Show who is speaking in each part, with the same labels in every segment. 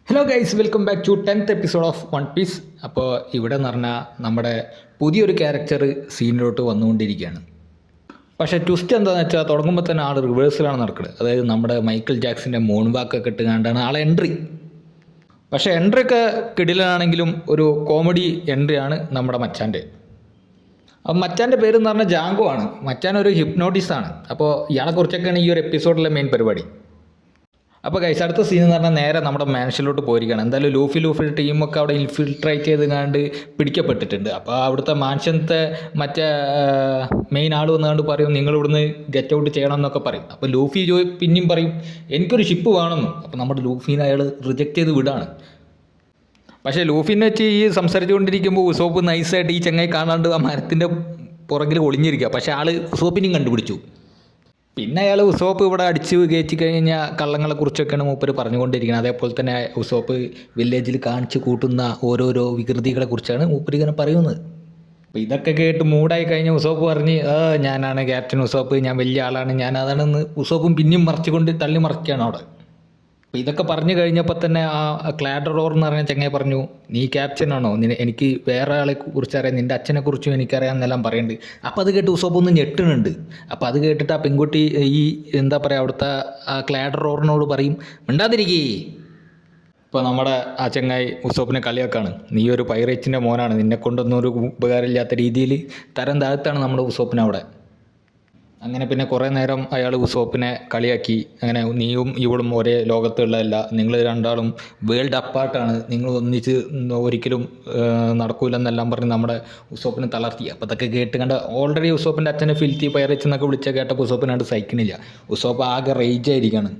Speaker 1: Hello guys, welcome back to 10th episode of one piece. അപ്പോൾ ഇവിടെ എന്ന് പറഞ്ഞാൽ നമ്മുടെ പുതിയൊരു ക്യാരക്ടർ സീനിലോട്ട് വന്നുകൊണ്ടിരിക്കുകയാണ്. പക്ഷേ ട്വിസ്റ്റ് എന്താണെന്ന് വെച്ചാൽ തുടങ്ങുമ്പോൾ തന്നെ ആൾ റിവേഴ്സിലാണ് നടക്കുന്നത്. അതായത് നമ്മുടെ മൈക്കിൾ ജാക്സിൻ്റെ മോൺ വാക്കൊക്കെ ഇട്ടുകൊണ്ടാണ് ആളെ എൻട്രി. പക്ഷേ എൻട്രി ഒക്കെ കിടിലാണെങ്കിലും ഒരു കോമഡി എൻട്രിയാണ് നമ്മുടെ മച്ചാൻ്റെ. അപ്പം മച്ചാൻ്റെ പേരെന്ന് പറഞ്ഞാൽ ജാങ്കോ ആണ്. മച്ചാൻ ഒരു ഹിപ്നോട്ടിസ്റ്റാണ്. അപ്പോൾ ഇയാളെക്കുറിച്ചൊക്കെയാണ് ഈ ഒരു എപ്പിസോഡിലെ മെയിൻ പരിപാടി. അപ്പോൾ ഗൈസ്, അടുത്ത സീൻ എന്ന് പറഞ്ഞാൽ നേരെ നമ്മുടെ മാൻഷനിലോട്ട് പോയിരിക്കുകയാണ്. എന്തായാലും ലൂഫി ടീമൊക്കെ അവിടെ ഇൻഫിൽട്രേറ്റ് ചെയ്ത് കണ്ട് പിടിക്കപ്പെട്ടിട്ടുണ്ട്. അപ്പോൾ അവിടുത്തെ മാൻഷനത്തെ മറ്റേ മെയിൻ ആൾ വന്നുകൊണ്ട് പറയും, നിങ്ങൾ ഇവിടുന്ന് ഗെറ്റ് ഔട്ട് ചെയ്യണം എന്നൊക്കെ പറയും. അപ്പോൾ ലൂഫി പിന്നെയും പറയും, എനിക്കൊരു ഷിപ്പ് വേണമെന്ന്. അപ്പോൾ നമ്മുടെ ലൂഫീനെ അയാൾ റിജക്റ്റ് ചെയ്ത് വിടാണ്. പക്ഷേ ലൂഫിനെ വെച്ച് ഈ സംസാരിച്ചുകൊണ്ടിരിക്കുമ്പോൾ ഉസോപ്പ് നൈസായിട്ട് ഈ ചങ്ങായി കാണാണ്ട് ആ മരത്തിൻ്റെ പുറകിൽ ഒളിഞ്ഞിരിക്കുക. പക്ഷേ ആൾ ഉസോപ്പിനെയും കണ്ടുപിടിച്ചു. പിന്നെ അയാൾ ഉസോപ്പ് ഇവിടെ അടിച്ച് കയറ്റി കഴിഞ്ഞാൽ കള്ളങ്ങളെക്കുറിച്ചൊക്കെയാണ് മൂപ്പർ പറഞ്ഞുകൊണ്ടിരിക്കുന്നത്. അതേപോലെ തന്നെ ഉസോപ്പ് വില്ലേജിൽ കാണിച്ച് കൂട്ടുന്ന ഓരോരോ വികൃതികളെക്കുറിച്ചാണ് മൂപ്പർ ഇങ്ങനെ പറയുന്നത്. അപ്പോൾ ഇതൊക്കെ കേട്ട് മൂടായി കഴിഞ്ഞ ഉസോപ്പ് പറഞ്ഞ്, ഞാനാണ് ക്യാപ്റ്റൻ ഉസോപ്പ്, ഞാൻ വലിയ ആളാണ്, ഞാൻ അതാണെന്ന് ഉസോപ്പും പിന്നെയും മറിച്ചുകൊണ്ട് തള്ളി മറിക്കുകയാണ് അവിടെ. അപ്പോൾ ഇതൊക്കെ പറഞ്ഞു കഴിഞ്ഞപ്പോൾ തന്നെ ആ ക്ലാഡറോർ എന്ന് പറഞ്ഞ ചങ്ങായി പറഞ്ഞു, നീ ക്യാപ്റ്റനാണോ, എനിക്ക് വേറെ ആളെ കുറിച്ച് അറിയാം, നിൻ്റെ അച്ഛനെക്കുറിച്ചും എനിക്കറിയാം എന്നെല്ലാം പറയുന്നുണ്ട്. അപ്പോൾ അത് കേട്ട് ഉസോപ്പ് ഒന്ന് ഞെട്ടുന്നുണ്ട്. അപ്പോൾ അത് കേട്ടിട്ട് ആ പെൺകുട്ടി ഈ എന്താ പറയുക അവിടുത്തെ ആ ക്ലാഡറോറിനോട് പറയും, മിണ്ടാതിരിക്കേ. ഇപ്പോൾ നമ്മുടെ ആ ചങ്ങായി ഉസോപ്പിനെ കളിയാക്കാണ്, നീ ഒരു പൈറേറ്റിൻ്റെ മോനാണ്, നിന്നെ കൊണ്ടൊന്നും ഒരു ഉപകാരമില്ലാത്ത രീതിയിൽ തരം താഴ്ത്താണ് നമ്മുടെ ഉസോപ്പിനെ അവിടെ. അങ്ങനെ പിന്നെ കുറേ നേരം അയാൾ ഉസോപ്പിനെ കളിയാക്കി. അങ്ങനെ നീയും ഇവളും ഒരേ ലോകത്തുള്ളതല്ല, നിങ്ങൾ രണ്ടാളും വേൾഡ് അപ്പാർട്ടാണ്, നിങ്ങൾ ഒന്നിച്ച് ഒരിക്കലും നടക്കൂലെന്നെല്ലാം പറഞ്ഞ് നമ്മുടെ ഉസോപ്പിനെ തളർത്തി. അപ്പോൾ അതൊക്കെ കേട്ട് കണ്ട ഓൾറെഡി ഉസോപ്പിൻ്റെ അച്ഛനെ ഫിൽത്തി പയറച്ച് എന്നൊക്കെ വിളിച്ച കേട്ടപ്പോൾ ഉസോപ്പിനാണ്ട് സഹിക്കണില്ല. ഉസോപ്പ് ആകെ റേജായിരിക്കുകയാണ്.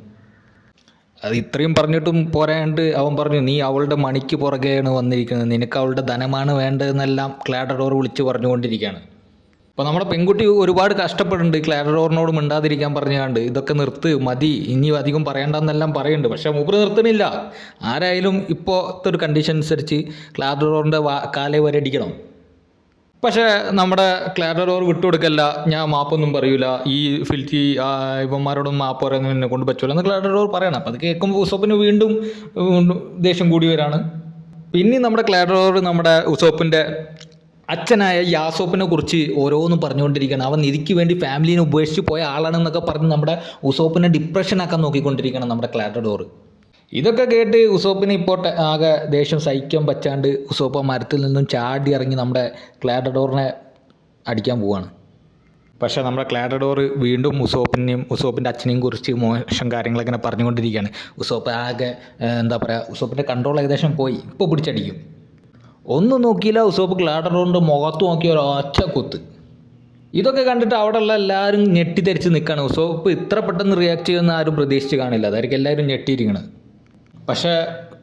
Speaker 1: അത് ഇത്രയും പറഞ്ഞിട്ടും പോരാണ്ട് അവൻ പറഞ്ഞു, നീ അവളുടെ മണിക്ക് പുറകെയാണ് വന്നിരിക്കുന്നത്, നിനക്ക് അവളുടെ ധനമാണ് വേണ്ടതെന്നെല്ലാം ക്ലാഡറോർ വിളിച്ച് പറഞ്ഞുകൊണ്ടിരിക്കുകയാണ്. അപ്പോൾ നമ്മുടെ പെൺകുട്ടി ഒരുപാട് കഷ്ടപ്പെടുന്നുണ്ട് ക്ലാഡറോറിനോട് മിണ്ടാതിരിക്കാൻ പറഞ്ഞുകൊണ്ട്, ഇതൊക്കെ നിർത്ത്, മതി, ഇനി അധികം പറയണ്ടെന്നെല്ലാം പറയുന്നുണ്ട്. പക്ഷേ മൂപ്പർ നിർത്തണില്ല. ആരായാലും ഇപ്പോഴത്തെ ഒരു കണ്ടീഷൻ അനുസരിച്ച് ക്ലാഡറോറിൻ്റെ കാലേ വരെ അടിക്കണം. പക്ഷേ നമ്മുടെ ക്ലാഡറോർ വിട്ടുകൊടുക്കല്ല, ഞാൻ മാപ്പൊന്നും പറയൂല, ഈ ഫിൽറ്റി ഇവന്മാരോടൊന്നും മാപ്പ് പറയുന്നത് എന്നെ കൊണ്ട് പറ്റൂല എന്ന് ക്ലാഡറോർ പറയണം. അപ്പോൾ അത് കേൾക്കുമ്പോൾ ഉസോപ്പിന് വീണ്ടും ദേഷ്യം കൂടി വരാണ്. പിന്നെ നമ്മുടെ ക്ലാഡറോർ നമ്മുടെ ഉസോപ്പിൻ്റെ അച്ഛനായ യാസോപ്പിനെ കുറിച്ച് ഓരോന്നും പറഞ്ഞുകൊണ്ടിരിക്കുകയാണ്. അവൻ നിധിക്ക് വേണ്ടി ഫാമിലീനെ ഉപേക്ഷിച്ച് പോയ ആളാണെന്നൊക്കെ പറഞ്ഞ് നമ്മുടെ ഉസോപ്പിനെ ഡിപ്രഷനാക്കാൻ നോക്കിക്കൊണ്ടിരിക്കണം നമ്മുടെ ക്ലാഡറോർ. ഇതൊക്കെ കേട്ട് ഉസോപ്പിന് ഇപ്പോൾ ആകെ ദേഷ്യം സഹിക്കാൻ പറ്റാണ്ട് ഉസോപ്പ് മരത്തിൽ നിന്നും ചാടി ഇറങ്ങി നമ്മുടെ ക്ലാഡറോറിനെ അടിക്കാൻ പോവുകയാണ്. പക്ഷേ നമ്മുടെ ക്ലാഡറോർ വീണ്ടും ഉസോപ്പിൻ്റെ അച്ഛനെയും കുറിച്ച് മോശം കാര്യങ്ങളൊക്കെ പറഞ്ഞുകൊണ്ടിരിക്കുകയാണ്. ഉസോപ്പ് ആകെ എന്താ പറയുക, ഉസോപ്പിൻ്റെ കൺട്രോൾ ഏകദേശം പോയി. ഇപ്പോൾ പിടിച്ചടിക്കും. ഒന്നും നോക്കിയില്ല, ഉസോപ്പ് ക്ലാഡറോറിൻ്റെ മുഖത്ത് നോക്കിയ ഒരു ഒറ്റ കുത്ത്. ഇതൊക്കെ കണ്ടിട്ട് അവിടെയുള്ള എല്ലാവരും ഞെട്ടിത്തെരിച്ച് നിൽക്കുകയാണ്. ഉസോപ്പ് ഇത്ര പെട്ടെന്ന് റിയാക്ട് ചെയ്യുമെന്ന് ആരും പ്രതീക്ഷിച്ച് കാണില്ല. അതായിരിക്കും എല്ലാവരും ഞെട്ടിയിരിക്കുന്നത്. പക്ഷേ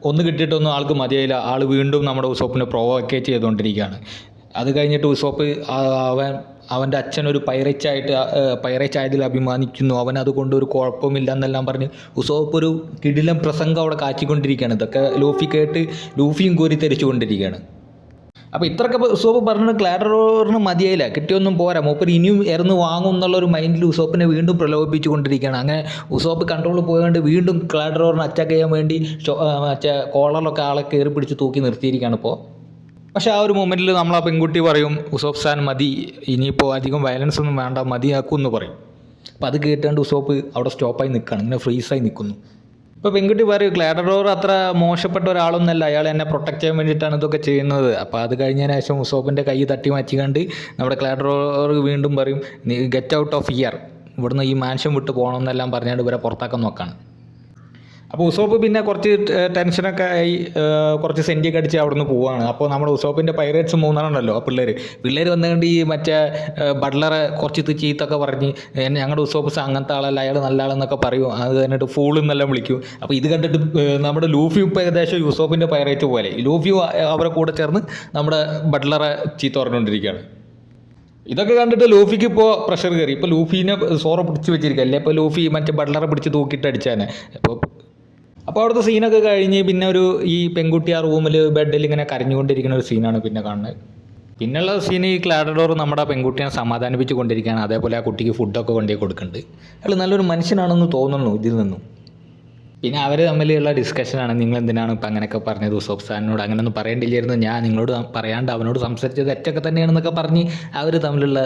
Speaker 1: ഒന്ന് കിട്ടിയിട്ടൊന്നും ആൾക്ക് മതിയായില്ല. ആൾ വീണ്ടും നമ്മുടെ ഉസോപ്പിനെ പ്രൊവോക്കേറ്റ് ചെയ്തുകൊണ്ടിരിക്കുകയാണ്. അത് കഴിഞ്ഞിട്ട് ഉസോപ്പ് അവൻ്റെ അച്ഛനൊരു പൈറേറ്റായതിൽ അഭിമാനിക്കുന്നു, അവൻ അതുകൊണ്ട് ഒരു കുഴപ്പമില്ല എന്നെല്ലാം പറഞ്ഞ് ഉസോപ്പ് ഒരു കിടിലം പ്രസംഗം അവിടെ കാച്ചിക്കൊണ്ടിരിക്കുകയാണ്. ഇതൊക്കെ ലൂഫി കേട്ട് ലൂഫിയും കോരി തെരിച്ചുകൊണ്ടിരിക്കുകയാണ്. അപ്പോൾ ഇത്രയൊക്കെ ഉസോപ്പ് പറഞ്ഞിട്ട് ക്ലാഡറോറിന് മതിയായില്ല, കിട്ടിയൊന്നും പോരാ, മൂപ്പർ ഇനിയും ഇറന്ന് വാങ്ങും എന്നുള്ളൊരു മൈൻഡിൽ ഉസോപ്പിനെ വീണ്ടും പ്രലോഭിപ്പിച്ചു കൊണ്ടിരിക്കുകയാണ്. അങ്ങനെ ഉസോപ്പ് കൺട്രോൾ പോയതുകൊണ്ട് വീണ്ടും ക്ലാഡറോറിനെ അറ്റാക്ക് ചെയ്യാൻ വേണ്ടി മറ്റേ കോളറിലൊക്കെ ആളെ കയറി പിടിച്ച് തൂക്കി നിർത്തിയിരിക്കുകയാണ് ഇപ്പോൾ. പക്ഷേ ആ ഒരു മൊമെൻറ്റിൽ നമ്മൾ ആ പെൺകുട്ടി പറയും, ഉസോപ്പ് സാൻ മതി, ഇനിയിപ്പോൾ അധികം വയലൻസ് ഒന്നും വേണ്ട, മതിയാക്കും എന്ന് പറയും. അപ്പോൾ അത് കേട്ടുകൊണ്ട് ഉസോപ്പ് അവിടെ സ്റ്റോപ്പായി നിൽക്കുകയാണ്, ഇങ്ങനെ ഫ്രീസായി നിൽക്കുന്നു. ഇപ്പോൾ പെൺകുട്ടി പറയും, ക്ലാഡറോർ അത്ര മോശപ്പെട്ട ഒരാളൊന്നല്ല, അയാൾ എന്നെ പ്രൊട്ടക്റ്റ് ചെയ്യാൻ വേണ്ടിയിട്ടാണ് ഇതൊക്കെ ചെയ്യുന്നത്. അപ്പോൾ അത് കഴിഞ്ഞതിന് ശേഷം ഉസോപ്പിൻ്റെ കൈ തട്ടി മാറ്റിക്കണ്ട് നമ്മുടെ ക്ലാഡറോർ വീണ്ടും പറയും, ഗെറ്റ് ഔട്ട് ഓഫ് ഹിയർ, ഇവിടുന്ന് ഈ മാൻഷൻ വിട്ട് പോകണമെന്നെല്ലാം പറഞ്ഞുകൊണ്ട് ഇവരെ പുറത്താക്കാൻ നോക്കുകയാണ്. അപ്പോൾ ഉസോപ്പ് പിന്നെ കുറച്ച് ടെൻഷനൊക്കെ ആയി കുറച്ച് സെൻറ്റിയൊക്കെ അടിച്ച് അവിടെ നിന്ന് പോവുകയാണ്. അപ്പോൾ നമ്മുടെ ഉസോപ്പിൻ്റെ പൈറേറ്റ്സ് മൂന്നെണ്ണമല്ലോ ആ പിള്ളേർ വന്നുകൊണ്ട് ഈ മറ്റേ ബട്ട്ലറെ കുറച്ച് ചീത്തൊക്കെ പറഞ്ഞ്, ഞങ്ങളുടെ ഉസോപ്പ് അങ്ങനത്തെ ആളല്ല, അയാൾ നല്ല ആളെന്നൊക്കെ പറയും. അത് കഴിഞ്ഞിട്ട് ഫൂൾ എന്നെല്ലാം വിളിക്കും. അപ്പോൾ ഇത് കണ്ടിട്ട് നമ്മുടെ ലൂഫി ഇപ്പോൾ ഏകദേശം ഉസോപ്പിൻ്റെ പൈറേറ്റ് പോലെ ലൂഫി അവരെ കൂടെ ചേർന്ന് നമ്മുടെ ബട്ട്ലറെ ചീത്ത പറഞ്ഞുകൊണ്ടിരിക്കുകയാണ്. ഇതൊക്കെ കണ്ടിട്ട് ലൂഫിക്ക് ഇപ്പോൾ പ്രഷർ കയറി. ഇപ്പോൾ ലൂഫീനെ സോറ പിടിച്ച് വെച്ചിരിക്കുക, അല്ലേ ഇപ്പോൾ ലൂഫി മറ്റേ ബട്ട്ലറെ പിടിച്ച് തൂക്കിയിട്ട് അടിച്ചാനെ. അപ്പോൾ അവിടുത്തെ സീനൊക്കെ കഴിഞ്ഞ് പിന്നെ ഈ പെൺകുട്ടി ആ റൂമിൽ ബെഡിൽ ഇങ്ങനെ കരഞ്ഞുകൊണ്ടിരിക്കുന്ന ഒരു സീനാണ് പിന്നെ കാണുന്നത്. പിന്നെയുള്ള സീന് ഈ ക്ലാഡറോർ നമ്മുടെ പെൺകുട്ടിയെ സമാധാനിപ്പിച്ച് കൊണ്ടിരിക്കുകയാണ്. അതേപോലെ ആ കുട്ടിക്ക് ഫുഡൊക്കെ കൊണ്ടുപോയി കൊടുക്കുന്നുണ്ട്. അയാൾ നല്ലൊരു മനുഷ്യനാണെന്ന് തോന്നുന്നു ഇതിൽ നിന്നും. പിന്നെ അവർ തമ്മിലുള്ള ഡിസ്കഷനാണ്, നിങ്ങൾ എന്തിനാണ് ഇപ്പം അങ്ങനെയൊക്കെ പറഞ്ഞത്, ഉസോപ്പ് സാറിനോട് അങ്ങനെയൊന്നും പറയേണ്ടില്ലായിരുന്നു, ഞാൻ നിങ്ങളോട് പറയാണ്ട് അവനോട് സംസാരിച്ചത് തെറ്റൊക്കെ തന്നെയാണെന്നൊക്കെ പറഞ്ഞ് അവർ തമ്മിലുള്ള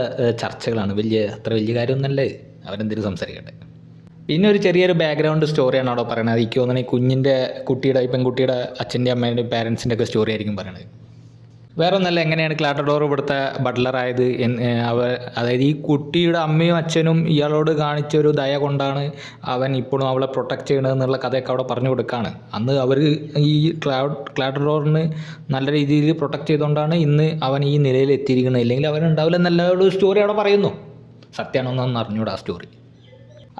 Speaker 1: ചർച്ചകളാണ്. അത്ര വലിയ കാര്യമൊന്നുമല്ലേ, അവരെന്തിനും സംസാരിക്കട്ടെ. പിന്നെ ഒരു ചെറിയൊരു ബാക്ക്ഗ്രൗണ്ട് സ്റ്റോറിയാണ് അവിടെ പറയണത്. എനിക്ക് തോന്നുന്നത് ഈ പെൺകുട്ടിയുടെ അച്ഛൻ്റെ അമ്മേൻ്റെയും പാരൻസിൻ്റെ ഒക്കെ സ്റ്റോറി ആയിരിക്കും പറയണത്. വേറെ ഒന്നല്ല, എങ്ങനെയാണ് ക്ലാട്ടഡോർ ഇവിടുത്തെ ബട്ട്ലറായത്. അതായത് ഈ കുട്ടിയുടെ അമ്മയും അച്ഛനും ഇയാളോട് കാണിച്ച ഒരു ദയ കൊണ്ടാണ് അവൻ ഇപ്പോഴും അവളെ പ്രൊട്ടക്റ്റ് ചെയ്യണമെന്നുള്ള കഥയൊക്കെ അവിടെ പറഞ്ഞു കൊടുക്കുകയാണ്. അന്ന് അവർ ഈ ക്ലാട്ടഡോറിന് നല്ല രീതിയിൽ പ്രൊട്ടക്റ്റ് ചെയ്തുകൊണ്ടാണ് ഇന്ന് അവൻ ഈ നിലയിൽ എത്തിയിരിക്കുന്നത്. ഇല്ലെങ്കിൽ അവൻ ഉണ്ടാവില്ല എന്നുള്ള ഒരു സ്റ്റോറി അവിടെ പറയുന്നു. സത്യമാണോന്നൊന്നും അറിഞ്ഞൂടാ ആ സ്റ്റോറി.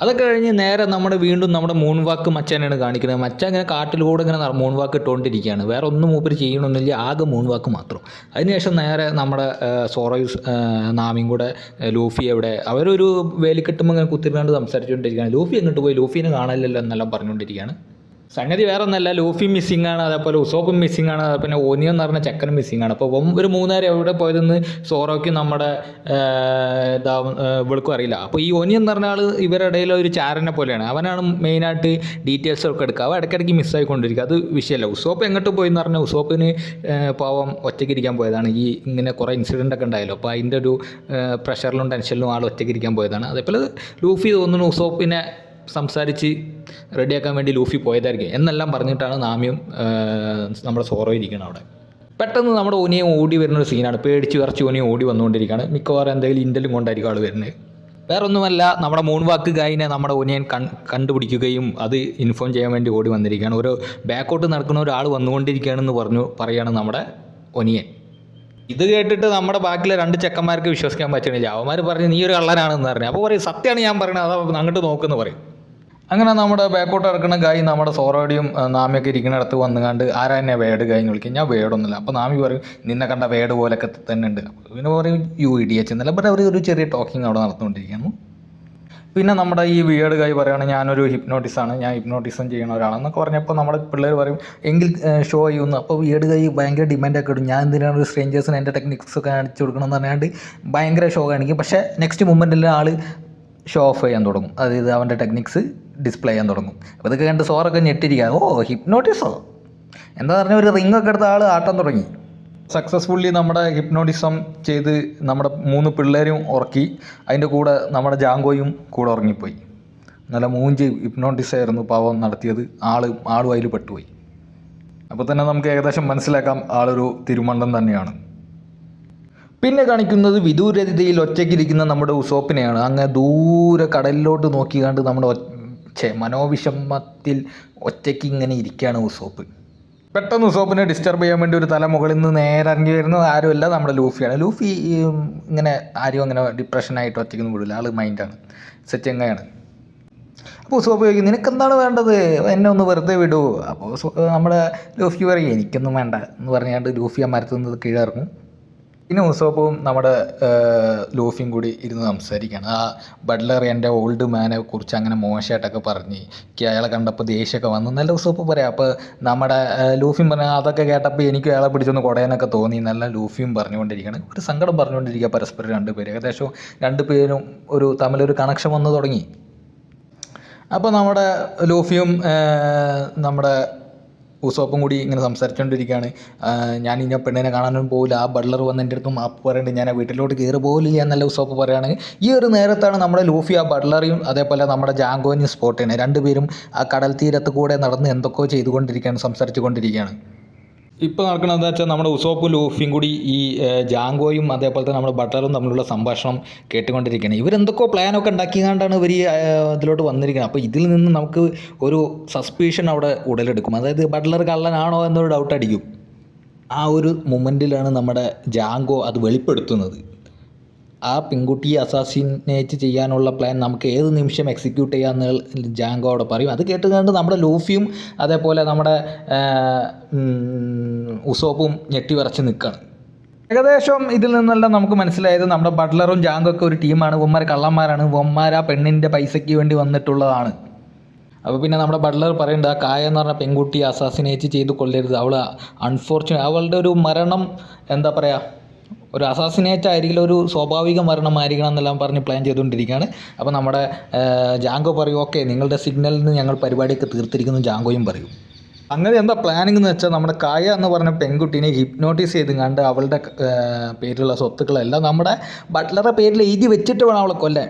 Speaker 1: അതൊക്കെ കഴിഞ്ഞ് നേരെ വീണ്ടും നമ്മുടെ മൂൺ വാക്ക് മച്ചാനാണ് കാണിക്കുന്നത്. മച്ചാൻ ഇങ്ങനെ കാട്ടിലൂടെ ഇങ്ങനെ മൂൺ വാക്ക് ഇട്ടുകൊണ്ടിരിക്കുകയാണ്. വേറെ ഒന്നും മൂപ്പര് ചെയ്യണമെന്നില്ല, ആകെ മൂൺ വാക്ക് മാത്രം. അതിനുശേഷം നേരെ നമ്മുടെ സോറോയും നാമിയും കൂടെ ലൂഫി എവിടെ, അവരൊരു വേലിക്കെട്ടുമ്പോൾ ഇങ്ങനെ കുത്തിരുന്നാണ്ട് സംസാരിച്ചുകൊണ്ടിരിക്കുകയാണ്. ലൂഫി എങ്ങോട്ട് പോയി, ലൂഫീനെ കാണാനില്ലല്ലോ എന്നെല്ലാം പറഞ്ഞുകൊണ്ടിരിക്കുകയാണ്. സംഗതി വേറെ ഒന്നല്ല, ലൂഫി മിസ്സിംഗ് ആണ്, അതേപോലെ ഉസോപ്പും മിസ്സിംഗ് ആണ്, പിന്നെ ഓനിയൻ എന്ന് പറഞ്ഞ ചെക്കനും മിസ്സിംഗ് ആണ്. അപ്പോൾ ഒരു 3 നേരം എവിടെ പോയതെന്ന് സോറോയ്ക്കും നമ്മുടെ ഇവൾക്കും അറിയില്ല. അപ്പോൾ ഈ ഓനിയൻ എന്ന് പറഞ്ഞ ആൾ ഇവരുടെ ഇടയിൽ ഒരു ചാരനെ പോലെയാണ്. അവനാണ് മെയിനായിട്ട് ഡീറ്റെയിൽസൊക്കെ എടുക്കുക. അവ ഇടയ്ക്കിടയ്ക്ക് മിസ്സായിക്കൊണ്ടിരിക്കുക. അത് വിഷയമല്ല. ഉസോപ്പ് എങ്ങോട്ട് പോയി എന്ന് പറഞ്ഞാൽ ഉസോപ്പിന് പാവം ഒറ്റയ്ക്കിരിക്കാൻ പോയതാണ്. ഈ ഇങ്ങനെ കുറേ ഇൻസിഡൻ്റ് ഒക്കെ ഉണ്ടായല്ലോ, അപ്പോൾ അതിൻ്റെ ഒരു പ്രഷറിലും ടെൻഷനിലും ആൾ ഒറ്റയ്ക്കിരിക്കാൻ പോയതാണ്. അതേപോലെ ലൂഫി തോന്നുന്നു ഉസോപ്പിനെ സംസാരിച്ച് റെഡിയാക്കാൻ വേണ്ടി ലൂഫി പോയതായിരിക്കും എന്നെല്ലാം പറഞ്ഞിട്ടാണ് നാമിയും നമ്മുടെ സോറോ ഇരിക്കണം അവിടെ. പെട്ടെന്ന് നമ്മുടെ ഓനിയെ ഓടി വരുന്നൊരു സീനാണ്. പേടിച്ച് വിറച്ച് ഓനിയെ ഓടി വന്നുകൊണ്ടിരിക്കുകയാണ്. മിക്കവാറും എന്തെങ്കിലും ഇൻ്റലും കൊണ്ടായിരിക്കും ആൾ വരുന്നത്. വേറെ ഒന്നുമല്ല, നമ്മുടെ മൂൺ വാക്ക് ഗായിനെ നമ്മുടെ ഓനിയൻ കണ്ടുപിടിക്കുകയും അത് ഇൻഫോം ചെയ്യാൻ വേണ്ടി ഓടി വന്നിരിക്കുകയാണ്. ഒരു ബാക്കോട്ട് നടക്കുന്ന ഒരാൾ വന്നുകൊണ്ടിരിക്കുകയാണെന്ന് പറയുകയാണ് നമ്മുടെ ഒനിയൻ. ഇത് കേട്ടിട്ട് നമ്മുടെ ബാക്കിലെ 2 ചെക്കന്മാർക്ക് വിശ്വസിക്കാൻ പറ്റണില്ല. അവന്മാർ പറഞ്ഞ് നീ ഒരു കള്ളനാണെന്ന് പറഞ്ഞു. അപ്പോൾ പറയും സത്യമാണ് ഞാൻ പറയുന്നത്, അത് അങ്ങോട്ട് നോക്കുമെന്ന് പറയും. അങ്ങനെ നമ്മുടെ ബാക്കോട്ട് ഇറക്കുന്ന ഗായി നമ്മുടെ സോറോയുടെയും നാമിയൊക്കെ ഇരിക്കുന്നിടത്ത് വന്നുകൊണ്ട് ആരാ എന്നെ വേട് ഗായി എന്ന് വിളിക്കും. ഞാൻ വേടൊന്നുമില്ല. അപ്പോൾ നാമി പറയും നിന്നെ കണ്ട വേട് പോലൊക്കെ തന്നെ ഉണ്ട്. പിന്നെ പറയും യു ഇഡിയച്ച് എന്നല്ല, ബട്ട് അവർ ഒരു ചെറിയ ടോക്കിംഗ് അവിടെ നടന്നുകൊണ്ടിരിക്കുന്നു. പിന്നെ നമ്മുടെ ഈ വിയേഡ് ഗായി പറയുകയാണ് ഞാനൊരു ഹിപ്നോട്ടിസാണ്, ഞാൻ ഹിപ്നോട്ടിസം ചെയ്യുന്ന ഒരാളെന്നൊക്കെ പറഞ്ഞപ്പോൾ നമ്മുടെ പിള്ളേർ പറയും എങ്കിൽ ഷോ ചെയ്യുന്നു. അപ്പോൾ വിയേഡ് ഗായി ഭയങ്കര ഡിമാൻഡൊക്കെ ഇടും, ഞാൻ എന്തിനാണ് ഒരു സ്ട്രേഞ്ചേഴ്സിന് എൻ്റെ ടെക്നിക്സ് ഒക്കെ കാണിച്ചു കൊടുക്കണമെന്ന് പറഞ്ഞാണ്ട് ഭയങ്കര ഷോ കാണിക്കും. പക്ഷേ നെക്സ്റ്റ് മൊമെൻറ്റിൽ ആൾ ഷോ ഓഫ് ചെയ്യാൻ തുടങ്ങും, അതായത് അവൻ്റെ ടെക്നിക്സ് ഡിസ്പ്ലേ ചെയ്യാൻ തുടങ്ങും. അപ്പോൾ ഇതൊക്കെ കണ്ട് സോറൊക്കെ ഞെട്ടിരിക്കുക, ഓ ഹിപ്നോട്ടിസോ എന്താ പറഞ്ഞാൽ ഒരു റിങ്ങൊക്കെ എടുത്ത ആൾ ആട്ടം തുടങ്ങി. സക്സസ്ഫുള്ളി നമ്മുടെ ഹിപ്നോട്ടിസം ചെയ്ത് നമ്മുടെ 3 പിള്ളേരും ഉറക്കി. അതിൻ്റെ കൂടെ നമ്മുടെ ജാങ്കോയും കൂടെ ഉറങ്ങിപ്പോയി. നല്ല മൂഞ്ച് ഹിപ്നോട്ടിസായിരുന്നു പാവം നടത്തിയത്. ആളും അതിൽ പെട്ടുപോയി. അപ്പോൾ തന്നെ നമുക്ക് ഏകദേശം മനസ്സിലാക്കാം ആളൊരു തിരുമണ്ടൻ തന്നെയാണ്. പിന്നെ കാണിക്കുന്നത് വിദൂരതയിൽ ഒറ്റയ്ക്കിരിക്കുന്ന നമ്മുടെ ഉസോപ്പിനെയാണ്. അങ്ങ് ദൂരെ കടലിലോട്ട് നോക്കിക്കാണ്ട് നമ്മുടെ മനോവിഷമത്തിൽ ഒറ്റയ്ക്ക് ഇങ്ങനെ ഇരിക്കുകയാണ് ഉസോപ്പ്. പെട്ടെന്ന് ഉസോപ്പിനെ ഡിസ്റ്റർബ് ചെയ്യാൻ വേണ്ടി ഒരു തല മുകളിൽ നിന്ന് നേരെ ഇറങ്ങി വരുന്നത് ആരുമല്ല, നമ്മുടെ ലൂഫിയാണ്. ലൂഫി ഇങ്ങനെ ആരും അങ്ങനെ ഡിപ്രഷനായിട്ട് ഒറ്റയ്ക്കൊന്നും വിടില്ല, ആൾ മൈൻഡാണ്, സെറ്റങ്ങയാണ്. അപ്പോൾ ഉസോപ്പ് ചോദിക്കും നിനക്കെന്താണ് വേണ്ടത്, എന്നെ ഒന്ന് വെറുതെ വിടൂ. അപ്പോൾ നമ്മുടെ ലൂഫി പറയും എനിക്കൊന്നും വേണ്ട എന്ന് പറഞ്ഞാണ്ട് ലൂഫി ആ മരത്തിൽ നിന്ന് കീഴിറങ്ങും. പിന്നെ ഉസോപ്പും നമ്മുടെ ലൂഫിയും കൂടി ഇരുന്ന് സംസാരിക്കുകയാണ്. ആ ബട്ട്ലർ എൻ്റെ ഓൾഡ് മാനെ കുറിച്ച് അങ്ങനെ മോശമായിട്ടൊക്കെ പറഞ്ഞ് അയാളെ കണ്ടപ്പോൾ ദേഷ്യമൊക്കെ വന്നു നല്ല ഉസോപ്പ് പറയാം. അപ്പോൾ നമ്മുടെ ലൂഫിയും പറഞ്ഞാൽ അതൊക്കെ കേട്ടപ്പോൾ എനിക്ക് അയാളെ പിടിച്ചൊന്ന് കുടയാനൊക്കെ തോന്നി നല്ല ലൂഫിയും പറഞ്ഞുകൊണ്ടിരിക്കുകയാണ്. ഒരു സങ്കടം പറഞ്ഞുകൊണ്ടിരിക്കുക പരസ്പരം 2 പേര്. ഏകദേശം 2 പേരും തമ്മിലൊരു കണക്ഷൻ വന്നു തുടങ്ങി. അപ്പോൾ നമ്മുടെ ലൂഫിയും നമ്മുടെ ഉസോപ്പും കൂടി ഇങ്ങനെ സംസാരിച്ചുകൊണ്ടിരിക്കുകയാണ്. ഞാൻ ഇനി പെണ്ണിനെ കാണാനൊന്നും പോകില്ല, ആ ബട്ട്ലർ വന്ന് എൻ്റെ അടുത്ത് മാപ്പ് പറയുന്നുണ്ട്, ഞാൻ ആ വീട്ടിലോട്ട് കയറി പോകില്ല എന്നല്ല ഉസോപ്പ് പറയുകയാണ്. ഈ ഒരു നേരത്താണ് നമ്മുടെ ലൂഫി ആ ബട്ട്ലറെയും അതേപോലെ നമ്മുടെ ജാങ്കോനെയും സ്പോട്ട് ചെയ്യുന്നത്. 2 പേരും ആ കടൽ തീരത്ത് കൂടെ നടന്ന് എന്തൊക്കെയോ ചെയ്തുകൊണ്ടിരിക്കുകയാണ്, സംസാരിച്ചു കൊണ്ടിരിക്കുകയാണ്. ഇപ്പോൾ നടക്കുന്നത് എന്താ വെച്ചാൽ നമ്മുടെ ഉസോപ്പും ലൂഫിയും കൂടി ഈ ജാങ്കോയും അതേപോലെ തന്നെ നമ്മുടെ ബട്ട്ലറും തമ്മിലുള്ള സംഭാഷണം കേട്ടുകൊണ്ടിരിക്കുകയാണ്. ഇവരെന്തൊക്കെയോ പ്ലാനൊക്കെ ഉണ്ടാക്കിക്കൊണ്ടാണ് ഇവർ ഇതിലോട്ട് വന്നിരിക്കുന്നത്. അപ്പോൾ ഇതിൽ നിന്ന് നമുക്ക് ഒരു സസ്പീഷൻ അവിടെ ഉടലെടുക്കും. അതായത് ബട്ട്ലർ കള്ളനാണോ എന്നൊരു ഡൗട്ട് അടിക്കും. ആ ഒരു മൊമെൻറ്റിലാണ് നമ്മുടെ ജാങ്കോ അത് വെളിപ്പെടുത്തുന്നത്. ആ പെൺകുട്ടിയെ അസാസിനേറ്റ് ചെയ്യാനുള്ള പ്ലാൻ നമുക്ക് ഏത് നിമിഷം എക്സിക്യൂട്ട് ചെയ്യാമെന്ന് ജാങ്കോ അവിടെ പറയും. അത് കേട്ടുകൊണ്ട് നമ്മുടെ ലൂഫിയും അതേപോലെ നമ്മുടെ ഉസോപ്പും ഞെട്ടി വിറച്ച് നിൽക്കുകയാണ്. ഏകദേശം ഇതിൽ നിന്നെല്ലാം നമുക്ക് മനസ്സിലായത് നമ്മുടെ ബട്ട്ലറും ജാങ്കോയൊക്കെ ഒരു ടീമാണ്. ഇവന്മാർ കള്ളന്മാരാണ്, ഇവന്മാർ ആ പെണ്ണിൻ്റെ പൈസയ്ക്ക് വേണ്ടി വന്നിട്ടുള്ളതാണ്. അപ്പോൾ പിന്നെ നമ്മുടെ ബട്ട്ലർ പറയുന്നുണ്ട് ആ കായ എന്ന് പറഞ്ഞ പെൺകുട്ടിയെ അസാസിനേറ്റ് ചെയ്ത് കൊല്ലരുത്, അവൾ അവളുടെ ഒരു മരണം എന്താ പറയുക ഒരു അസാസിനേറ്റ് ആയിരിക്കില്ല, ഒരു സ്വാഭാവിക മരണമായിരിക്കണം എന്നെല്ലാം പറഞ്ഞ് പ്ലാൻ ചെയ്തുകൊണ്ടിരിക്കുകയാണ്. അപ്പോൾ നമ്മുടെ ജാങ്കോ പറയും, ഓക്കെ നിങ്ങളുടെ സിഗ്നലിന് ഞങ്ങൾ പരിപാടിയൊക്കെ തീർത്തിരിക്കുന്നു ജാങ്കോയും പറയും. അങ്ങനെ എന്താ പ്ലാനിങ് എന്ന് വെച്ചാൽ നമ്മുടെ കായ എന്ന് പറഞ്ഞ പെൺകുട്ടീനെ ഹിപ്നോട്ടൈസ് ചെയ്ത് കണ്ട് അവളുടെ പേരിലുള്ള സ്വത്തുക്കളെല്ലാം നമ്മുടെ ബട്ട്ലറുടെ പേരിൽ എഴുതി വെച്ചിട്ട് വേണം അവളെ കൊല്ലാൻ.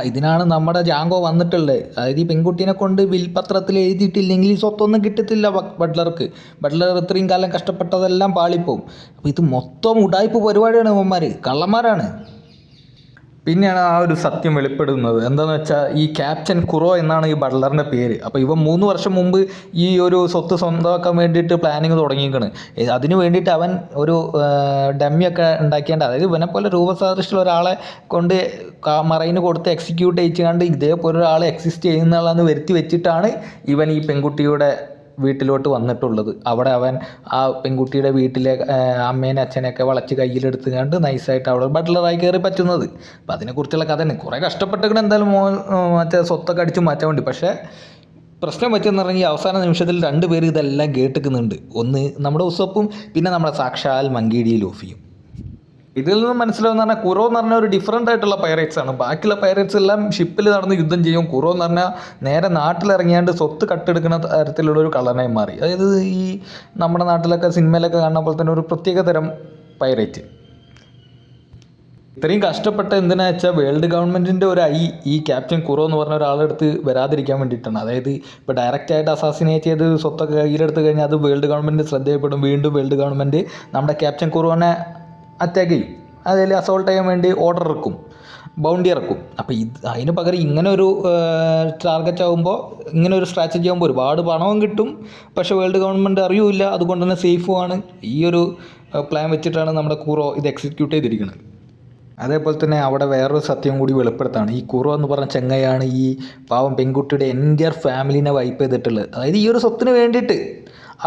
Speaker 1: ഇതിനാണ് നമ്മുടെ ജാങ്കോ വന്നിട്ടുള്ളത്. അതായത് ഈ പെൺകുട്ടീനെ കൊണ്ട് വിൽപത്രത്തിൽ എഴുതിയിട്ടില്ലെങ്കിൽ ഈ സ്വത്തൊന്നും കിട്ടത്തില്ല ബട്ട്ലർക്ക്. ബട്ട്ലർ ഇത്രയും കാലം കഷ്ടപ്പെട്ടതെല്ലാം പാളിപ്പോവും. അപ്പോൾ ഇത് മൊത്തം ഉടായ്പ പരിപാടിയാണ്. ഇവന്മാർ കള്ളന്മാരാണ്. പിന്നെയാണ് ആ ഒരു സത്യം വെളിപ്പെടുന്നത്. എന്താണെന്ന് വെച്ചാൽ ഈ ക്യാപ്റ്റൻ കുറോ എന്നാണ് ഈ ബട്ട്ലറിൻ്റെ പേര്. അപ്പോൾ ഇവൻ 3 വർഷം മുമ്പ് ഈ ഒരു സ്വത്ത് സ്വന്തമാക്കാൻ വേണ്ടിയിട്ട് പ്ലാനിങ് തുടങ്ങിയിരിക്കുകയാണ്. അതിന് വേണ്ടിയിട്ട് അവൻ ഒരു ഡമ്മിയൊക്കെ ഉണ്ടാക്കിയാണ്ട്, അതായത് ഇവനെ പോലെ രൂപസാദൃശ്യമുള്ള ഒരാളെ കൊണ്ട് മറൈന് കൊടുത്ത് എക്സിക്യൂട്ട് ചെയ്യിച്ചുകൊണ്ട് ഇതേപോലെ ഒരാൾ എക്സിസ്റ്റ് ചെയ്യുന്നതാണെന്ന് വരുത്തി വെച്ചിട്ടാണ് ഇവൻ ഈ പെൺകുട്ടിയുടെ വീട്ടിലോട്ട് വന്നിട്ടുള്ളത്. അവിടെ അവൻ ആ പെൺകുട്ടിയുടെ വീട്ടിലെ അമ്മേനെ അച്ഛനെയൊക്കെ വളച്ച് കയ്യിലെടുത്ത് കണ്ട് നൈസായിട്ട് അവിടെ ബട്ട്ലറായി കയറി പറ്റുന്നത്. അപ്പം അതിനെക്കുറിച്ചുള്ള കഥയാണ്. കുറേ കഷ്ടപ്പെട്ടിട്ട് എന്തായാലും മറ്റേ സ്വത്തൊക്കെ അടിച്ചു മാറ്റാൻ വേണ്ടി. പക്ഷേ പ്രശ്നം പറ്റിയെന്ന് പറഞ്ഞാൽ അവസാന നിമിഷത്തിൽ 2 പേര് ഇതെല്ലാം കേട്ടിക്കുന്നുണ്ട്. ഒന്ന് നമ്മുടെ ഉസപ്പും പിന്നെ നമ്മുടെ സാക്ഷാൽ മങ്കീഡി ലൂഫിയും. ഇതിൽ നിന്ന് മനസ്സിലാവുന്ന പറഞ്ഞാൽ കുറോ എന്ന് പറഞ്ഞാൽ ഒരു ഡിഫറൻ്റ് ആയിട്ടുള്ള പൈറേറ്റ്സ് ആണ്. ബാക്കിയുള്ള പൈറേറ്റ്സ് എല്ലാം ഷിപ്പിൽ നടന്ന് യുദ്ധം ചെയ്യും. കുറോ എന്ന് പറഞ്ഞാൽ നേരെ നാട്ടിലിറങ്ങിയാണ്ട് സ്വത്ത് കട്ടെടുക്കുന്ന തരത്തിലുള്ള ഒരു കള്ളനായി മാറി. അതായത് ഈ നമ്മുടെ നാട്ടിലൊക്കെ സിനിമയിലൊക്കെ കാണുന്ന പോലെ തന്നെ ഒരു പ്രത്യേക തരം പൈറേറ്റ്. ഇത്രയും കഷ്ടപ്പെട്ട എന്തിനാ വെച്ചാൽ വേൾഡ് ഗവൺമെൻറ്റിൻ്റെ ഒരു ഈ ക്യാപ്റ്റൻ കുറോ എന്ന് പറഞ്ഞ ഒരാളെടുത്ത് വരാതിരിക്കാൻ വേണ്ടിയിട്ടാണ്. അതായത് ഇപ്പോൾ ഡയറക്റ്റായിട്ട് അസാസിനേറ്റ് ചെയ്ത് സ്വത്തൊക്കെ കയ്യിലെടുത്ത് കഴിഞ്ഞാൽ അത് വേൾഡ് ഗവൺമെൻറ് ശ്രദ്ധയപ്പെടും. വീണ്ടും വേൾഡ് ഗവൺമെൻറ് നമ്മുടെ ക്യാപ്റ്റൻ കുറോനെ അറ്റാക്ക് ചെയ്യും. അതിൽ അസോൾട്ട് ചെയ്യാൻ വേണ്ടി ഓർഡർ ഇറക്കും, ബൗണ്ടി ഇറക്കും. അപ്പോൾ അതിന് പകരം ഇങ്ങനെ ഒരു ടാർഗറ്റ് ആകുമ്പോൾ, ഇങ്ങനെ ഒരു സ്ട്രാറ്റജി ആകുമ്പോൾ ഒരുപാട് പണവും കിട്ടും. പക്ഷേ വേൾഡ് ഗവൺമെൻറ് അറിയൂല, അതുകൊണ്ട് തന്നെ സേഫുമാണ്. ഈ ഒരു പ്ലാൻ വെച്ചിട്ടാണ് നമ്മുടെ കുറോ ഇത് എക്സിക്യൂട്ട് ചെയ്തിരിക്കുന്നത്. അതേപോലെ തന്നെ അവിടെ വേറൊരു സത്യം കൂടി വെളിപ്പെടുത്താണ്. ഈ കുറോ എന്ന് പറഞ്ഞ ചെങ്ങയാണ് ഈ പാവം പെൺകുട്ടിയുടെ എൻ്റയർ ഫാമിലിനെ വൈപ്പ് ചെയ്തിട്ടുള്ളത്. അതായത് ഈ ഒരു സ്വത്തിന് വേണ്ടിയിട്ട്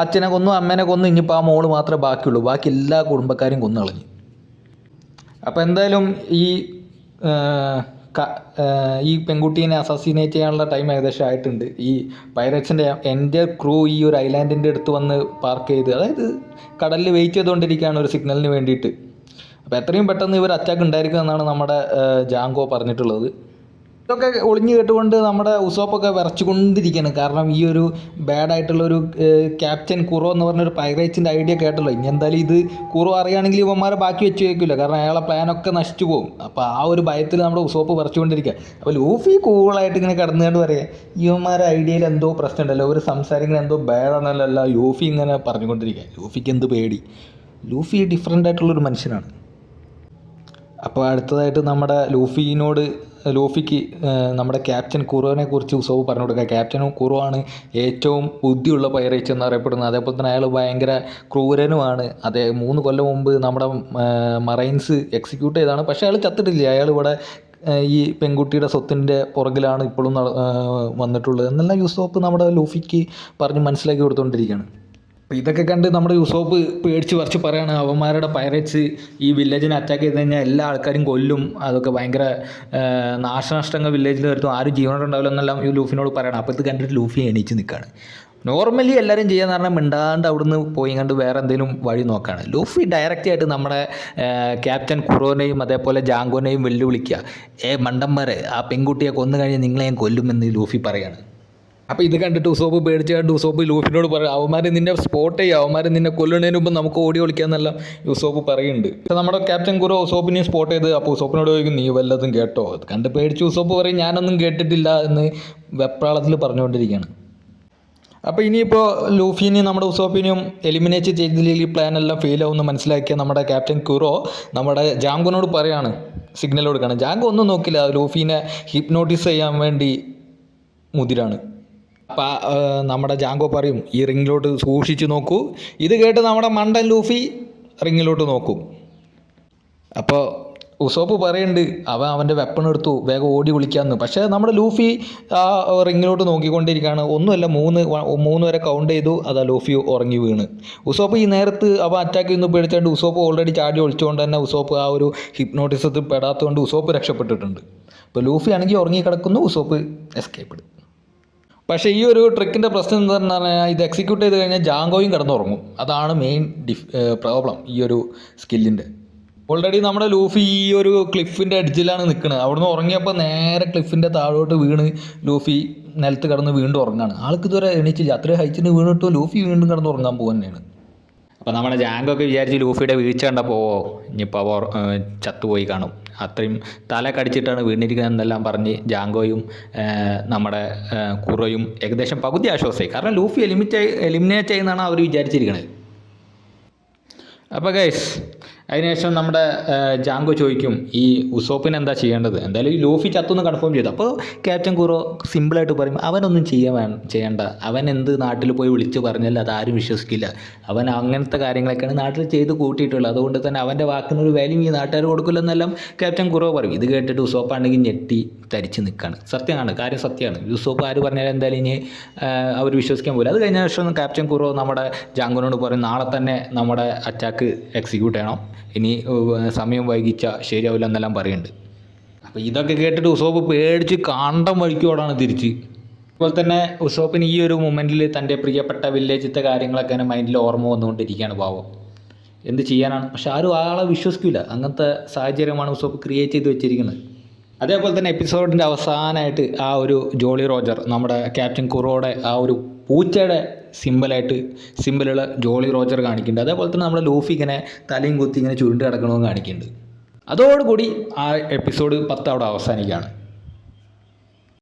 Speaker 1: അച്ഛനെ കൊന്നു, അമ്മേനെ കൊന്നു, ഇനിയിപ്പോൾ ആ മോള് മാത്രമേ ബാക്കിയുള്ളൂ. ബാക്കി എല്ലാ കുടുംബക്കാരും കൊന്നു കളഞ്ഞു. അപ്പോൾ എന്തായാലും ഈ പെൺകുട്ടീനെ അസാസിനേറ്റ് ചെയ്യാനുള്ള ടൈം ഏകദേശം ആയിട്ടുണ്ട്. ഈ പൈററ്റ്സിൻ്റെ എൻ്റെ ക്രൂ ഈ ഒരു ഐലാൻഡിൻ്റെ അടുത്ത് വന്ന് പാർക്ക് ചെയ്ത്, അതായത് കടലിൽ വെയിറ്റ് ചെയ്തുകൊണ്ടിരിക്കുകയാണ് ഒരു സിഗ്നലിന് വേണ്ടിയിട്ട്. അപ്പോൾ എത്രയും പെട്ടെന്ന് ഇവർ അറ്റാക്ക് ഉണ്ടായിരിക്കും എന്നാണ് നമ്മുടെ ജാങ്കോ പറഞ്ഞിട്ടുള്ളത്. ഇതൊക്കെ ഒളിഞ്ഞു കേട്ടുകൊണ്ട് നമ്മുടെ ഉസോപ്പൊക്കെ വിറച്ചുകൊണ്ടിരിക്കുകയാണ്. കാരണം ഈ ഒരു ബാഡായിട്ടുള്ളൊരു ക്യാപ്റ്റൻ കുറോ എന്ന് പറഞ്ഞൊരു പൈറേറ്റ്സിൻ്റെ ഐഡിയ കേട്ടല്ലോ. ഇനി എന്തായാലും ഇത് കുറോ അറിയുകയാണെങ്കിൽ ഇവന്മാരെ ബാക്കി വെച്ച് വയ്ക്കില്ല. കാരണം അയാളെ പ്ലാനൊക്കെ നശിച്ചു പോകും. അപ്പോൾ ആ ഒരു ഭയത്തിൽ നമ്മുടെ ഉസോപ്പ് വിറച്ചുകൊണ്ടിരിക്കുക. അപ്പോൾ ലൂഫി കൂളായിട്ട് ഇങ്ങനെ കടന്നുകൊണ്ട് പറയാം, ഇവന്മാരെ ഐഡിയയിൽ എന്തോ പ്രശ്നമുണ്ടല്ലോ, ഒരു സംസാരിക്കുന്ന എന്തോ ബാഡാണല്ലോ. ലൂഫി ഇങ്ങനെ പറഞ്ഞുകൊണ്ടിരിക്കുക. ലൂഫിക്ക് എന്ത് പേടി? ലൂഫി ഡിഫറൻ്റ് ആയിട്ടുള്ളൊരു മനുഷ്യനാണ്. അപ്പോൾ അടുത്തതായിട്ട് നമ്മുടെ ലൂഫിക്ക് നമ്മുടെ ക്യാപ്റ്റൻ കുറോനെ കുറിച്ച് ഉസോപ്പ് പറഞ്ഞു കൊടുക്കുക. ക്യാപ്റ്റൻ കുറോ ആണ് ഏറ്റവും ബുദ്ധിയുള്ള പൈറേറ്റ് എന്നറിയപ്പെടുന്നത്. അതേപോലെ തന്നെ അയാൾ ഭയങ്കര ക്രൂരനുമാണ്. 3 കൊല്ലം മുമ്പ് നമ്മുടെ മറൈൻസ് എക്സിക്യൂട്ട് ചെയ്തതാണ്. പക്ഷേ അയാൾ ചത്തിട്ടില്ല. അയാൾ ഇവിടെ ഈ പെൺകുട്ടിയുടെ സ്വത്തിൻ്റെ പുറകിലാണ് ഇപ്പോഴും വന്നിട്ടുള്ളത് എന്നെല്ലാം യൂസോപ്പ് നമ്മുടെ ലൂഫിക്ക് പറഞ്ഞ് മനസ്സിലാക്കി കൊടുത്തുകൊണ്ടിരിക്കുകയാണ്. അപ്പോൾ ഇതൊക്കെ കണ്ട് നമ്മുടെ യൂസോപ്പ് പേടിച്ച് പറിച്ച് പറയാണ്, അവന്മാരുടെ പൈറേറ്റ്സ് ഈ വില്ലേജിനെ അറ്റാക്ക് ചെയ്ത് കഴിഞ്ഞാൽ എല്ലാ ആൾക്കാരും കൊല്ലും, അതൊക്കെ ഭയങ്കര നാശനഷ്ടങ്ങൾ വില്ലേജിൽ വരുത്തും, ആരും ജീവനോടെ ഉണ്ടാവില്ല എന്നെല്ലാം ഈ ലൂഫിനോട് പറയണം. അപ്പോൾ ഇത് കണ്ടിട്ട് ലൂഫി എണീച്ച് നിൽക്കുകയാണ്. നോർമലി എല്ലാവരും ചെയ്യാന്ന് പറഞ്ഞാൽ മിണ്ടാണ്ട് അവിടുന്ന് പോയി കണ്ട് വേറെ എന്തെങ്കിലും വഴി നോക്കുകയാണ്. ലൂഫി ഡയറക്റ്റായിട്ട് നമ്മുടെ ക്യാപ്റ്റൻ കുറോനെയും അതേപോലെ ജാങ്കോനെയും വെല്ലുവിളിക്കുക. മണ്ടന്മാരെ, ആ പെൺകുട്ടിയെ കൊന്നു കഴിഞ്ഞാൽ നിങ്ങളെ ഞാൻ കൊല്ലുമെന്ന് ലൂഫി പറയാണ്. അപ്പോൾ ഇത് കണ്ടിട്ട് ഉസോപ്പ് പേടിച്ച് കണ്ട് ഉസോപ്പ് ലൂഫിനോട് പറയും, അവന്മാർ നിന്നെ സ്പോട്ട് ചെയ്യുക, അവന്മാർ നിന്നെ കൊല്ലുന്നതിന് മുമ്പ് നമുക്ക് ഓടി ഒളിക്കാമെന്നെല്ലാം യൂസോപ്പ് പറയുന്നുണ്ട്. പക്ഷേ നമ്മുടെ ക്യാപ്റ്റൻ കുറോ ഉസോപ്പിനെ സ്പോട്ട് ചെയ്ത് അപ്പോൾ ഉസോപ്പിനോട് ചോദിക്കും, നീ വല്ലതും കേട്ടോ? അത് കണ്ട് പേടിച്ച് ഉസോപ്പ് പറയും, ഞാനൊന്നും കേട്ടിട്ടില്ല എന്ന് വെപ്രാളത്തിൽ പറഞ്ഞുകൊണ്ടിരിക്കുകയാണ്. അപ്പോൾ ഇനിയിപ്പോൾ ലൂഫിനെയും നമ്മുടെ ഉസോപ്പിനെയും എലിമിനേറ്റ് ചെയ്തില്ലെങ്കിൽ ഈ പ്ലാൻ എല്ലാം ഫെയിൽ ആവുമെന്ന് മനസ്സിലാക്കിയ നമ്മുടെ ക്യാപ്റ്റൻ കുറോ നമ്മുടെ ജാങ്കോനോട് പറയാണ്, സിഗ്നൽ കൊടുക്കുകയാണ്. ജാങ്കോ ഒന്നും നോക്കില്ല, ലൂഫിനെ ഹിപ്നോട്ടിസ് ചെയ്യാൻ വേണ്ടി മുതിരാണ്. അപ്പോൾ നമ്മുടെ ജാങ്കോ പറയും, ഈ റിങ്ങിലോട്ട് സൂക്ഷിച്ച് നോക്കൂ. ഇത് കേട്ട് നമ്മുടെ മണ്ടൻ ലൂഫി റിങ്ങിലോട്ട് നോക്കും. അപ്പോൾ ഉസോപ്പ് പറയുന്നുണ്ട്, അവൻ്റെ വെപ്പൺ എടുത്തു വേഗം ഓടി വിളിക്കാമെന്ന്. പക്ഷേ നമ്മുടെ ലൂഫി ആ റിങ്ങിലോട്ട് നോക്കിക്കൊണ്ടിരിക്കുകയാണ്. ഒന്നുമല്ല, 3 വരെ കൗണ്ട് ചെയ്തു, അതാ ലൂഫി ഉറങ്ങി വീണ്. ഉസോപ്പ് ഈ നേരത്ത് അറ്റാക്ക് ചെയ്യുന്നു പേടിച്ചുകൊണ്ട് ഉസോപ്പ് ഓൾറെഡി ചാടി ഒളിച്ചുകൊണ്ട് തന്നെ ഉസോപ്പ് ആ ഒരു ഹിപ്നോട്ടിസത്തിൽ പെടാത്തതുകൊണ്ട് ഉസോപ്പ് രക്ഷപ്പെട്ടിട്ടുണ്ട്. ഇപ്പോൾ ലൂഫി ആണെങ്കിൽ ഉറങ്ങിക്കിടക്കുന്നു, ഉസോപ്പ് എസ്കേപ്പ് എടുക്കും. പക്ഷേ ഈ ഒരു ട്രിക്കിൻ്റെ പ്രശ്നം എന്താണെന്ന് പറഞ്ഞാൽ ഇത് എക്സിക്യൂട്ട് ചെയ്ത് കഴിഞ്ഞാൽ ജാങ്കോയും കിടന്നുറങ്ങും. അതാണ് മെയിൻ പ്രോബ്ലം ഈ ഒരു സ്കില്ലിൻ്റെ. ഓൾറെഡി നമ്മുടെ ലൂഫി ഈ ഒരു ക്ലിഫിൻ്റെ എഡ്ജിലാണ് നിൽക്കുന്നത്. അവിടുന്ന് ഉറങ്ങിയപ്പോൾ നേരെ ക്ലിഫിൻ്റെ താഴോട്ട് വീണ് ലൂഫി നിലത്ത് കിടന്ന് വീണ്ടും ഉറങ്ങാണ്. ആൾക്ക് ഇതുവരെ എണീച്ചില്ല. അത്രയും ഹൈറ്റിന് വീണിട്ടും ലൂഫി വീണ്ടും കിടന്ന് ഉറങ്ങാൻ പോകുക തന്നെയാണ്. അപ്പോൾ നമ്മുടെ ജാങ്കോ വിചാരിച്ച് ലൂഫിയുടെ വീഴ്ച കണ്ടപ്പോൾ ഇനിയിപ്പോൾ അവർ ചത്തുപോയി കാണും, അത്രയും തല കടിച്ചിട്ടാണ് വീണിരിക്കുന്നത് എന്നെല്ലാം പറഞ്ഞ് ജാങ്കോയും നമ്മുടെ കുറോയും ഏകദേശം പകുതി ആശ്വാസമായി. കാരണം ലൂഫി എലിമിനേറ്റ് ചെയ്യുന്നതാണ് അവർ വിചാരിച്ചിരിക്കുന്നത്. അപ്പോൾ ഗൈസ് അതിനുശേഷം നമ്മുടെ ജാങ്കോ ചോദിക്കും ഈ ഉസോപ്പിന് എന്താ ചെയ്യേണ്ടത്. എന്തായാലും ഈ ലൂഫി ചത്തൊന്ന് കൺഫേം ചെയ്തു. അപ്പോൾ ക്യാപ്റ്റൻ കുറോ സിമ്പിളായിട്ട് പറയും അവനൊന്നും ചെയ്യണ്ട, അവൻ എന്ത് നാട്ടിൽ പോയി വിളിച്ച് പറഞ്ഞാൽ അതാരും വിശ്വസിക്കില്ല. അവൻ അങ്ങനത്തെ കാര്യങ്ങളൊക്കെയാണ് നാട്ടിൽ ചെയ്ത് കൂട്ടിയിട്ടുള്ളത്. അതുകൊണ്ട് തന്നെ അവൻ്റെ വാക്കിനൊരു വാല്യൂ ഈ നാട്ടുകാർ കൊടുക്കില്ലെന്നെല്ലാം ക്യാപ്റ്റൻ കുറോ പറയും. ഇത് കേട്ടിട്ട് ഉസോപ്പാണെങ്കിൽ ഞെട്ടി തരിച്ച് നിൽക്കുകയാണ്. സത്യമാണ്, കാര്യം സത്യമാണ്. ഉസോപ്പ് ആര് പറഞ്ഞാലും എന്തായാലും ഇനി അവർ വിശ്വസിക്കാൻ പോലും. അത് കഴിഞ്ഞ ശേഷം ക്യാപ്റ്റൻ കുറോ നമ്മുടെ ജാങ്കോനോട് പറയും നാളെ തന്നെ നമ്മുടെ അറ്റാക്ക് എക്സിക്യൂട്ട് ചെയ്യണം, ഇനി സമയം വൈകിച്ചാൽ ശരിയാവില്ല എന്നെല്ലാം പറയുന്നുണ്ട്. അപ്പോൾ ഇതൊക്കെ കേട്ടിട്ട് ഉസോപ്പ് പേടിച്ച് കാണ്ടം വഴിക്കോടാണ് തിരിച്ച്. അതുപോലെ തന്നെ ഉസോപ്പിന് ഈ ഒരു മൊമെൻറ്റിൽ തൻ്റെ പ്രിയപ്പെട്ട വില്ലേജിലത്തെ കാര്യങ്ങളൊക്കെ തന്നെ മൈൻഡിൽ ഓർമ്മ വന്നുകൊണ്ടിരിക്കുകയാണ്. പാവം എന്ത് ചെയ്യാനാണ്. പക്ഷെ ആരും ആളെ വിശ്വസിക്കില്ല. അങ്ങനത്തെ സാഹചര്യമാണ് ഉസോപ്പ് ക്രിയേറ്റ് ചെയ്ത് വെച്ചിരിക്കുന്നത്. അതേപോലെ തന്നെ എപ്പിസോഡിൻ്റെ അവസാനമായിട്ട് ആ ഒരു ജോളി റോജർ നമ്മുടെ ക്യാപ്റ്റൻ കുറോയുടെ ആ ഒരു പൂച്ചയുടെ സിമ്പിളുള്ള ജോളി റോജർ കാണിക്കുന്നുണ്ട്. അതേപോലെ തന്നെ നമ്മുടെ ലൂഫി ഇങ്ങനെ തലയും കുത്തി ഇങ്ങനെ ചുരുണ്ട് കിടക്കണമെന്ന് കാണിക്കുന്നുണ്ട്. അതോടുകൂടി ആ എപ്പിസോഡ് 10 അവിടെ അവസാനിക്കുകയാണ്.